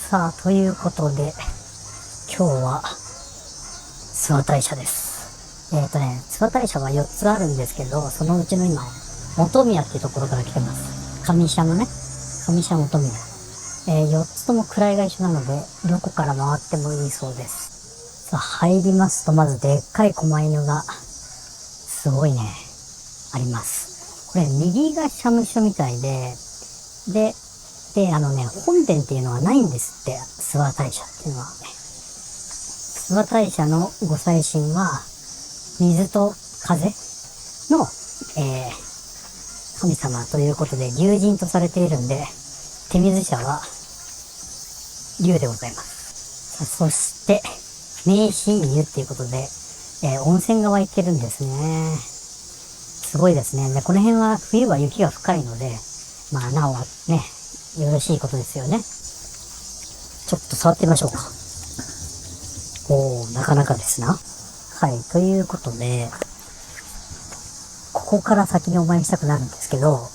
さあ、ということで、今日は、諏訪大社です。諏訪大社は4つあるんですけど、そのうちの今、本宮っていうところから来てます。上社のね、上社本宮。4つとも位が一緒なので、どこから回ってもいいそうです。さあ、入りますと、まずでっかい狛犬が、すごいね、あります。これ、右が社務所みたいで、本殿っていうのはないんですって、諏訪大社っていうのは。諏訪大社のご祭神は、水と風の、神様ということで、龍神とされているんで、手水社は、龍でございます。そして、名神湯っていうことで、温泉が湧いてるんですね。すごいですね。で、この辺は冬は雪が深いので、まあ、なおね、よろしいことですよね。ちょっと触ってみましょうか。なかなかですな。はい、ということで、ここから先にお参りしたくなるんですけど、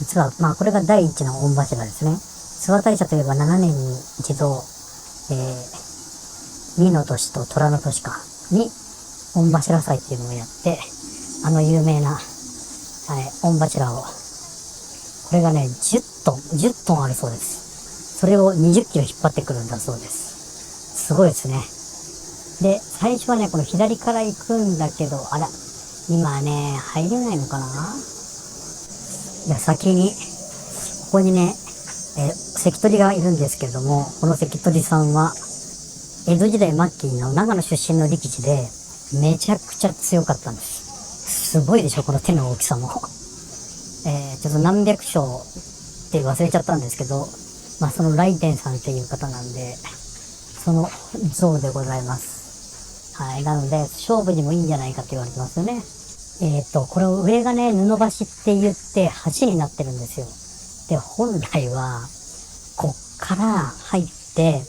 実は、まあ、これが第一の御柱ですね。諏訪大社といえば7年に一度、美の年と虎の年に、御柱祭っていうのをやって、有名な、御柱を、これがね、10トンあるそうです。それを20キロ引っ張ってくるんだそうです。すごいですね。で、最初はね、この左から行くんだけど、今はね、入れないのかな？じゃあ先に、ここにね、関取がいるんですけれども、この関取さんは、江戸時代末期の長野出身の力士で、めちゃくちゃ強かったんです。すごいでしょ、この手の大きさも。ちょっと何百章って忘れちゃったんですけど、まあその雷天さんっていう方なんで、その像でございます。はい。なので、勝負にもいいんじゃないかって言われてますよね。これ上がね、布橋って言って橋になってるんですよ。で、本来は、こっから入って、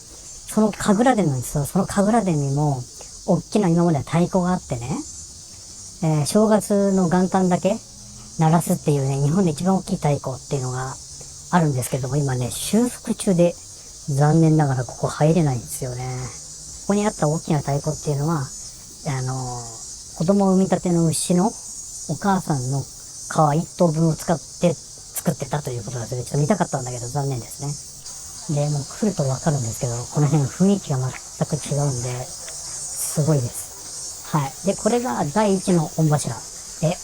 その神楽殿なんですよ。その神楽殿にも、大きな今までは太鼓があってね、正月の元旦だけ鳴らすっていうね、日本で一番大きい太鼓っていうのがあるんですけども、今ね、修復中で、残念ながらここ入れないんですよね。ここにあった大きな太鼓っていうのは、子供を産みたての牛のお母さんの皮一頭分を使って作ってたということだそうで、ちょっと見たかったんだけど残念ですね。で、もう来るとわかるんですけど、この辺雰囲気が全く違うんで、すごいです。はい。で、これが第一の御柱。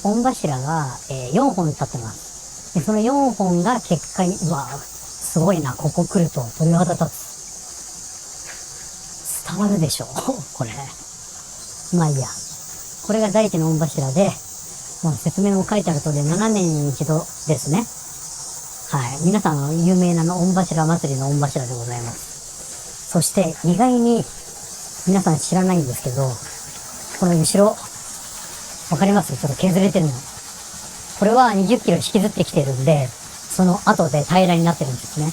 御柱が、4本立ってます。で、その4本が結界に、すごいな、ここ来ると鳥肌立つ。伝わるでしょこれ。まあいいや。これが第一の御柱で、もう説明も書いてある通り7年に一度ですね。はい。皆さん有名な御柱祭りの御柱でございます。そして意外に皆さん知らないんですけど、この後ろ、わかります？ちょっと削れてるの。これは20キロ引きずってきてるんで、その後で平らになってるんですね。は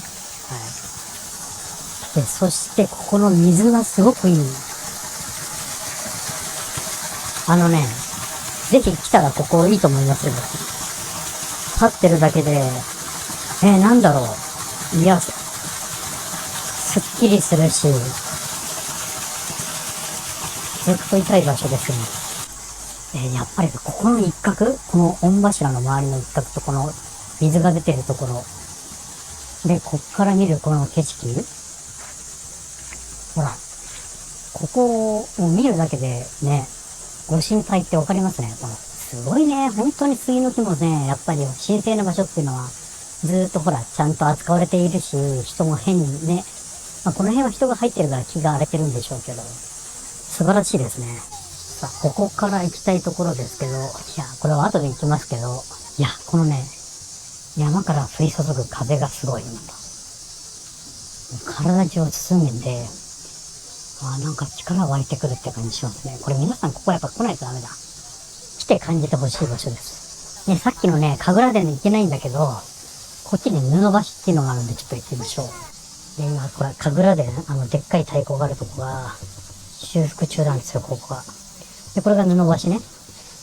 い。で、そしてここの水がすごくいい。ぜひ来たらここいいと思いますよ。立ってるだけで、なんだろう。いや、すっきりするし、ずっといたい場所ですね。やっぱりここの一角、この御柱の周りの一角とこの水が出てるところ、で、こっから見るこの景色、ほら、ここを見るだけでね、ご神体ってわかりますね。すごいね、本当に杉の木もね、やっぱり神聖な場所っていうのは、ずーっとほら、ちゃんと扱われているし、人も変にね、まあ、この辺は人が入ってるから木が荒れてるんでしょうけど、素晴らしいですね。さあ、ここから行きたいところですけど、いや、これは後で行きますけど、いや、このね、山から降り注ぐ風がすごい、体中を包んで、なんか力湧いてくるって感じしますね。これ皆さんここやっぱ来ないとダメだ。来て感じてほしい場所です。ね、さっきのね、神楽殿に行けないんだけど、こっちに布橋っていうのがあるんでちょっと行ってみましょう。で、今、これ、神楽殿、でっかい太鼓があるとこが、修復中なんですよ、ここが。で、これが布橋ね。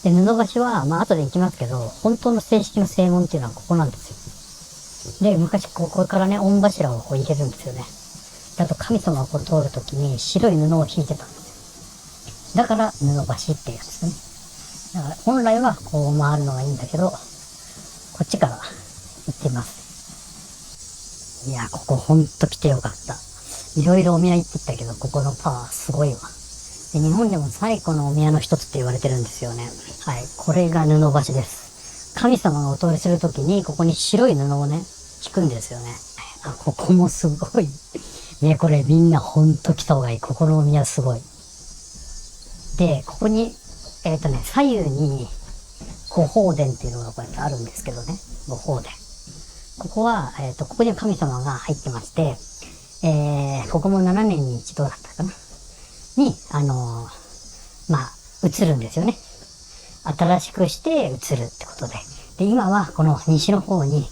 で、布橋は、まあ、後で行きますけど、本当の正式の正門っていうのはここなんですよ。で、昔、ここからね、御柱をこう入れるんですよね。だと神様がこう通るときに白い布を引いてたんですよ。だから布橋っていうやつですね。だから本来はこう回るのがいいんだけど、こっちから行ってみます。いや、ここほんと来てよかった。いろいろお宮行ってきたけど、ここのパワーすごいわ。で、日本でも最古のお宮の一つって言われてるんですよね。はい。これが布橋です。神様がお通りするときに、ここに白い布をね、引くんですよね。あ、ここもすごい。ね、これみんなほんと来た方がいい。ここのお宮すごい。で、ここに、左右に、御宝殿っていうのがこうやってあるんですけどね。御宝殿。ここは、ここに神様が入ってまして、ここも7年に一度だったかな。に、移るんですよね。新しくして移るってことで。で、今はこの西の方に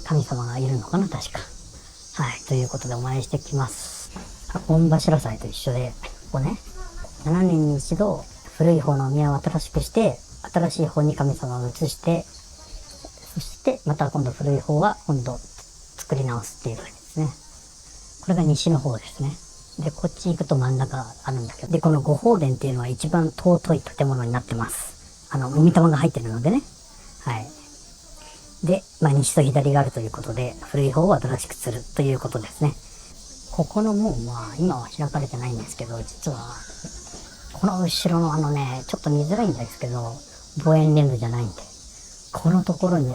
神様がいるのかな、確か。はい。ということでお参りしてきます。御柱祭と一緒で、ここね、7年に一度、古い方のお宮を新しくして、新しい方に神様を移して、そしてまた今度古い方は今度作り直すっていう感じですね。これが西の方ですね。で、こっち行くと真ん中あるんだけど、で、この御宝殿っていうのは一番尊い建物になってます。海玉が入ってるのでね。はい。で、西と左があるということで、古い方を新しくするということですね。ここの門は、今は開かれてないんですけど、実は、この後ろのちょっと見づらいんですけど、望遠レンズじゃないんで、このところに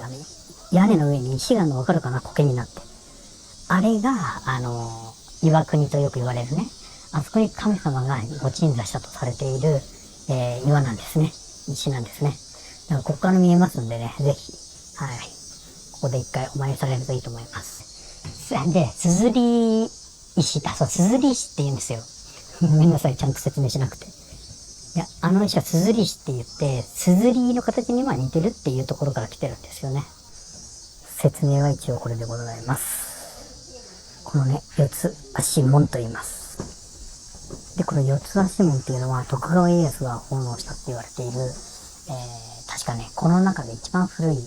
屋根の上に石があるのわかるかな、苔になって。あれが、岩国とよく言われるね。あそこに神様がご鎮座したとされている、岩なんですね。石なんですね。だからここから見えますんでね、ぜひ、はい。ここで一回お参りされるといいと思います。で、すずり石、そう、すずり石って言うんですよ。ごめんなさい、ちゃんと説明しなくて。いや、石はすずり石って言って、すずりの形には似てるっていうところから来てるんですよね。説明は一応これでございます。このね、四つ足門と言います。で、この四つ足門っていうのは徳川家康が奉納したって言われている、確かね、この中で一番古い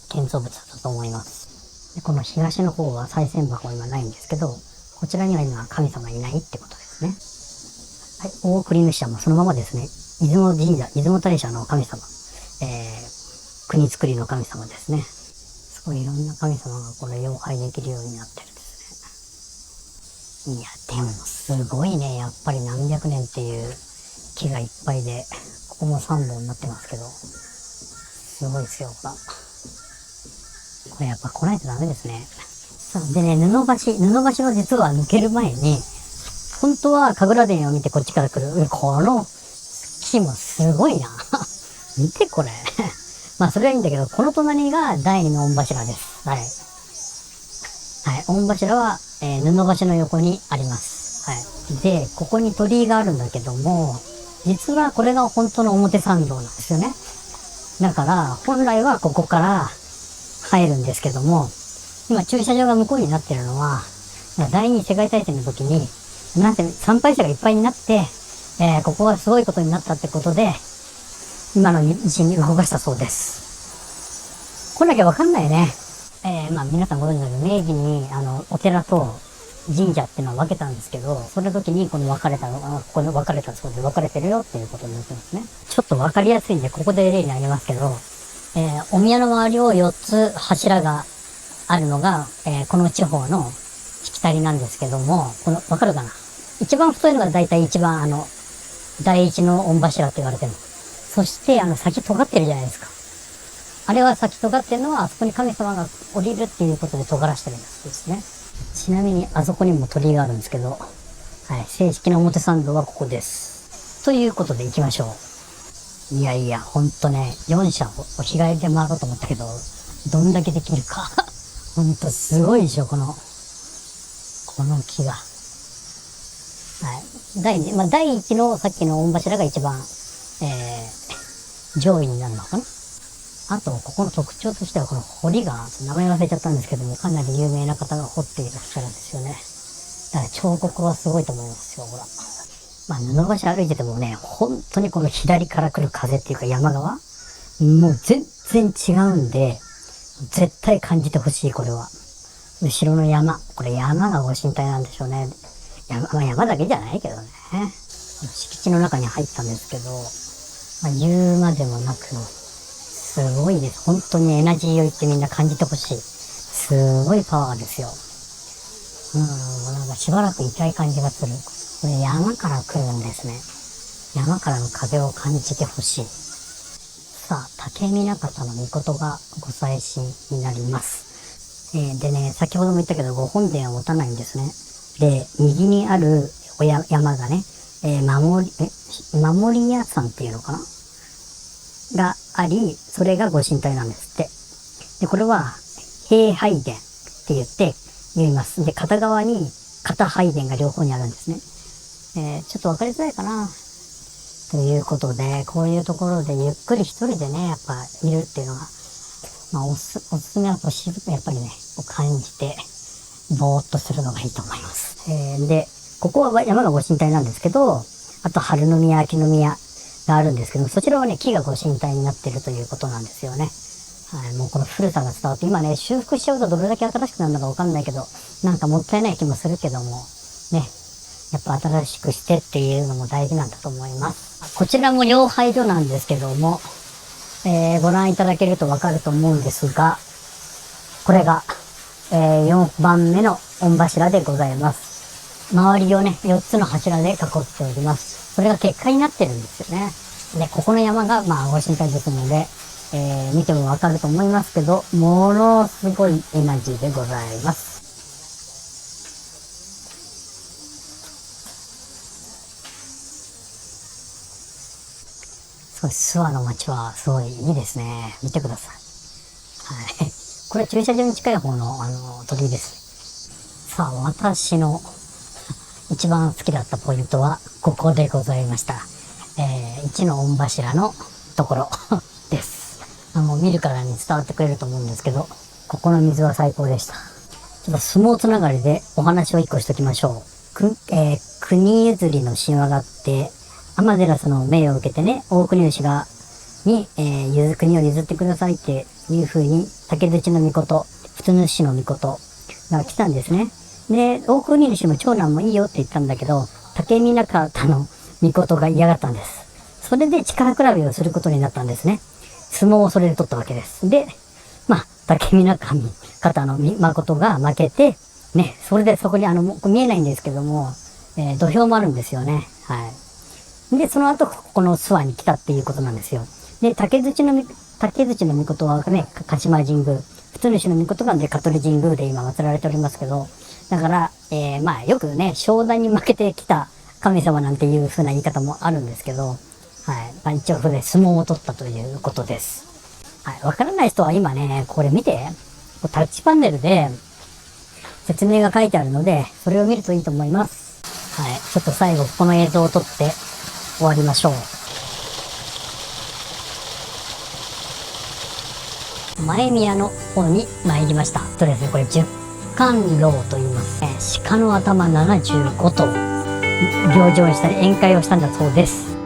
建造物だったと思います。で、この東の方は賽銭箱は今ないんですけど、こちらには今神様いないってことですね。はい、大栗主はもうそのままですね、出雲神社、出雲大社の神様、国造りの神様ですね。すごいいろんな神様がこれ妖拝できるようになってるんですね。いや、でもすごいね、やっぱり何百年っていう木がいっぱいで、ここも3本になってますけど、すごいですよ、ほら。これやっぱ来ないとダメですね。でね、布橋は実は抜ける前に、本当は神楽殿を見てこっちから来る。この木もすごいな。見てこれ。それはいいんだけど、この隣が第二の御柱です。はい。はい。御柱は、布橋の横にあります。はい。で、ここに鳥居があるんだけども、実はこれが本当の表参道なんですよね。だから、本来はここから入るんですけども、今駐車場が向こうになってるのは、第二次世界大戦の時に、なんせ参拝者がいっぱいになって、ここはすごいことになったってことで、今の位置に動かしたそうです。来なきゃわかんないよね。皆さんご存知のように、明治に、お寺と神社っていうのを分けたんですけど、その時にこの分かれたの、ここで分かれたそうで分かれてるよっていうことになってますね。ちょっと分かりやすいんで、ここで例にあげますけど、お宮の周りを4つ柱があるのが、この地方のしきたりなんですけども、わかるかな？一番太いのがだいたい一番第一の御柱って言われてるの。そして、先尖ってるじゃないですか。あれは先尖ってるのは、あそこに神様が降りるっていうことで尖らしてるんですね。ちなみに、あそこにも鳥居があるんですけど、はい、正式な表参道はここです。ということで行きましょう。いやいや、ほんとね、4社を日帰りで回ろうと思ったけど、どんだけできるか。ほんとすごいでしょ、この木が。はい。第一のさっきの御柱が一番、上位になるのかな。あと、ここの特徴としては、この彫りが、名前忘れちゃったんですけども、かなり有名な方が彫っていらっしゃるんですよね。だから彫刻はすごいと思いますよ、ほら。布橋歩いててもね、本当にこの左から来る風っていうか山側もう全然違うんで、絶対感じてほしい、これは。後ろの山。これ山がご神体なんでしょうね。まあ、山だけじゃないけどね。敷地の中に入ったんですけど、まあ、言うまでもなく、すごいです。本当にエナジーを言ってみんな感じてほしい。すごいパワーですよ。なんかしばらく痛い感じがする。これ山から来るんですね。山からの風を感じてほしい。さあ、竹見中田の御事がご祭神になります。でね、先ほども言ったけど、ご本殿は持たないんですね。で、右にある山がね、守り屋さんっていうのかながあり、それがご神体なんですって。で、これは、平拝殿って言います。で、片側に片拝殿が両方にあるんですね。ちょっとわかりづらいかな。ということで、こういうところでゆっくり一人でね、やっぱいるっていうのが、まあおすすめはやっぱりね、感じて、ぼーっとするのがいいと思います。で、ここは山がご神体なんですけど、あと春宮、秋宮があるんですけど、そちらはね、木がご神体になってるということなんですよね。はい、もうこの古さが伝わって、今ね、修復しちゃうとどれだけ新しくなるのかわかんないけど、なんかもったいない気もするけども、ね、やっぱ新しくしてっていうのも大事なんだと思います。こちらも両拝所なんですけども、ご覧いただけるとわかると思うんですが、これが、4番目の御柱でございます。周りをね、4つの柱で囲っております。それが結界になってるんですよね。で、ここの山が、まあ、ご神体ですので、見てもわかると思いますけど、ものすごいエナジーでございます。すごい、諏訪の街はすごいいいですね。見てください。はい。これ駐車場に近い方の、鳥居です。さあ、私の一番好きだったポイントは、ここでございました。1の御柱のところです。もう見るからに伝わってくれると思うんですけど、ここの水は最高でした。ちょっと相撲つながりでお話を一個しときましょう。国譲りの神話があって、天照の命を受けてね、大国主に、国を譲ってくださいっていう風に、竹槌の御事、普通主の御事が来たんですね。で、大国主も長男もいいよって言ったんだけど、竹見中田の御事が嫌がったんです。それで力比べをすることになったんですね。相撲をそれで取ったわけです。で、まあ、竹見中方の誠が負けて、ね、それでそこに見えないんですけども、土俵もあるんですよね。はい。で、その後、ここの諏訪に来たっていうことなんですよ。で、竹槌の御事はね、鹿島神宮、普通主の御事が香取神宮で今祀られておりますけど、だから、まあ、よくね、商談に負けてきた神様なんていう風な言い方もあるんですけど、はい。まあ、一応、それで相撲を取ったということです。はい。わからない人は今ね、これ見て、タッチパネルで説明が書いてあるので、それを見るといいと思います。はい。ちょっと最後、この映像を撮って終わりましょう。前宮の方に参りました。とですね、これ十貫楼と言います。鹿の頭75頭、行事をしたり宴会をしたんだそうです。